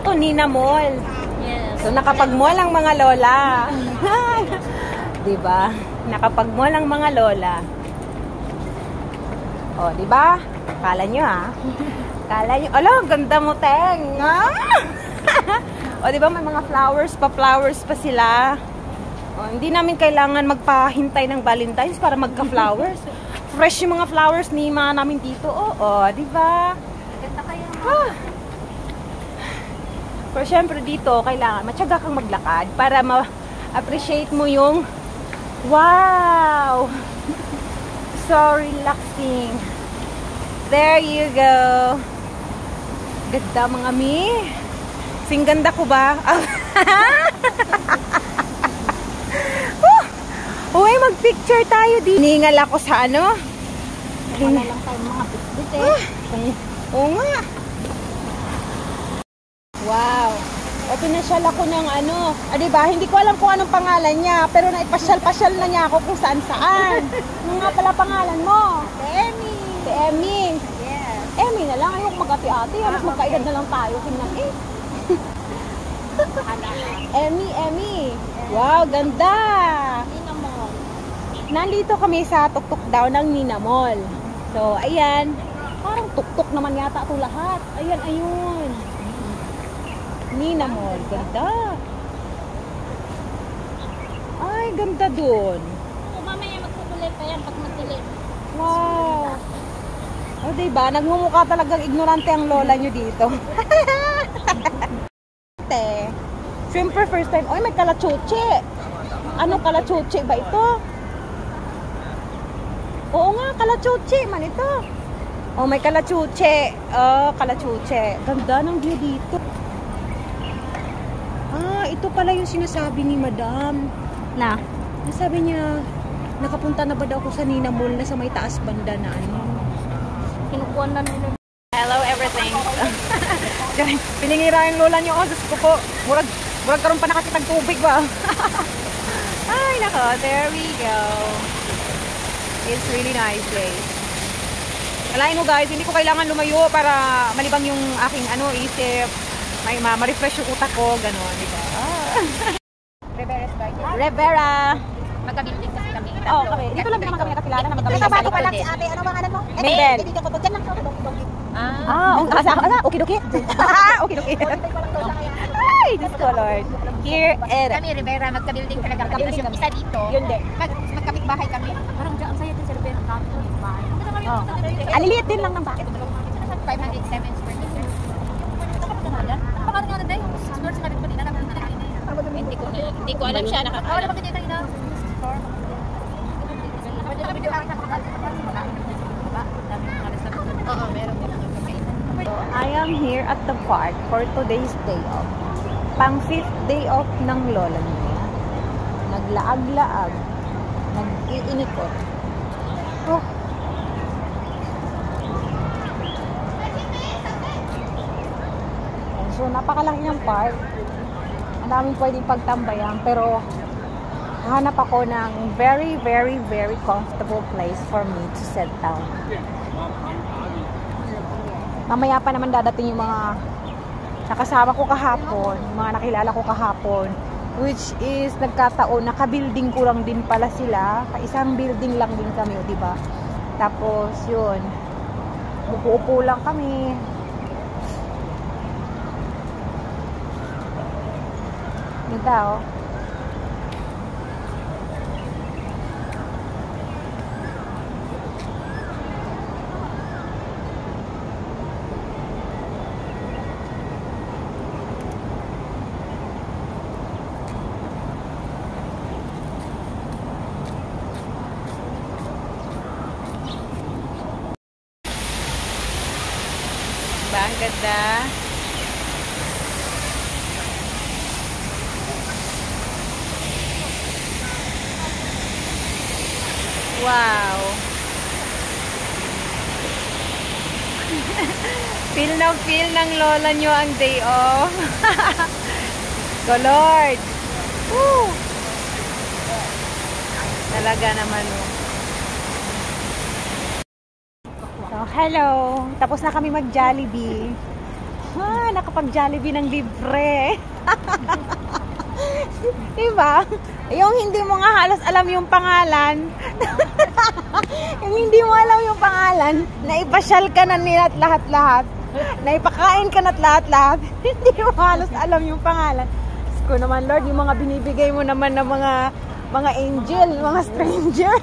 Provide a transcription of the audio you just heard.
Ano to? Nina Mall. Yes. So, nakapag-mall ang mga lola. Diba? Nakapag-mall ang mga lola. O, diba? Kala nyo, ha? Kala nyo. Ala, ganda mo, Teng. O, diba? May mga flowers pa sila. O, hindi namin kailangan magpahintay ng Valentine's para magka-flowers. Fresh yung mga flowers ni mga namin dito. O, diba? Ganda kayo. Pero syempre dito, kailangan matyaga kang maglakad para ma-appreciate mo yung wow! So relaxing. There you go. Ganda mga mi. Sing ganda ko ba? Uy, mag-picture tayo dito. Ningal ako sa ano? Wala lang tayo mga bitbit eh. Oo nga. Wow. O, pinasyal ako ng ano. Diba? Hindi ko alam kung anong pangalan niya. Pero naipasyal-pasyal na niya ako kung saan-saan. Ano nga pala pangalan mo? Emmy. Si Emmy. Yes. Emmy na lang. Ayoko mag-ati-ati. Halos magkaedad na lang tayo. Tingnan eh. Emmy. Wow, ganda. Nina Mall. Nandito kami sa tuktok daw ng Nina Mall. So, ayan. Parang tuktok naman yata ito lahat. Ayan, ayun. Nina Mall. Ganda. Ay, ganda dun. Oh, mamaya magkukulay pa yan pag magdilim. Wow. O, diba? Nagmumukha talagang ignorante ang lola nyo dito. Siyempre, first time. Oy, may kalachuche. Ano kalachuche ba ito? Oo nga, kalachuche man ito. Oh, may kalachuche. Oh, kalachuche. Ganda ng view dito. Ah, ito pala yung sinasabi ni Madam. Na? Nasabi niya, nakapunta na ba daw ako sa Nina Mall na sa may taas banda na ano? Kinukuha na nila. Hello, everything. Piningira yung lola niyo. Oh, Diyos ko po. Murag karoon pa nakakitag tubig ba? Ay, nako. There we go. It's really nice place. Kalain mo guys, hindi ko kailangan lumayo para malibang yung aking isip. May ma-refresh yung utak ko. Ganon, di ba? Rivera's Garden. Rivera. Magka-building kasi kami. Oh, kami. Dito lang din naman kami nakakilala na magkabili. Bago pa lang si ate. Ano bang anan mo? Mabel. Ibigyan ko to. Diyan lang sa doki-doki. Okidoki. Okidoki. Ay, Diyos ko, Lord. Here, Kami, Rivera, magka-building talaga. Tapos yung isa dito, yun din. magkapit bahay kami. Parang dyan, ang saya din sa Rivera. Bahay. Aliliit din lang ng bahay. 507 square meter. Pangalan nga na dahil. Sunod sa kapit pa din. Hindi ko alam siya. Nakakaalam. Bakit dito na? Oo, meron din. So, I am here at the park for today's day off. Pang 5th day off ng lola niya. Naglaag-laag. Nag-iinikot. Oh. So, napakalaki ng park. Ang daming pwedeng pagtambayan. Pero, hanap ako ng very, very, very comfortable place for me to sit down. Mamaya pa naman dadating yung mga nakasama ko kahapon, yung mga nakilala ko kahapon, which is nagkataon, naka-building ko lang din pala sila. Isang building lang din kami, di ba? Tapos, yun. Upo-upo lang kami. Ganda, oh. Diba? Ang ganda. Wow. Feel na feel ng lola nyo ang day off. Go Lord. Woo. Talaga naman. So, hello. Tapos na kami mag-Jollibee. Nakapag-Jollibee ng libre. Diba? Yung hindi mo nga halos alam yung pangalan. Yung hindi mo alam yung pangalan, naipasyal ka na nila lahat-lahat. Naipakain ka na lahat-lahat. Hindi mo halos alam yung pangalan. Diyos ko naman, Lord, yung mga binibigay mo naman ng mga angel, mga stranger.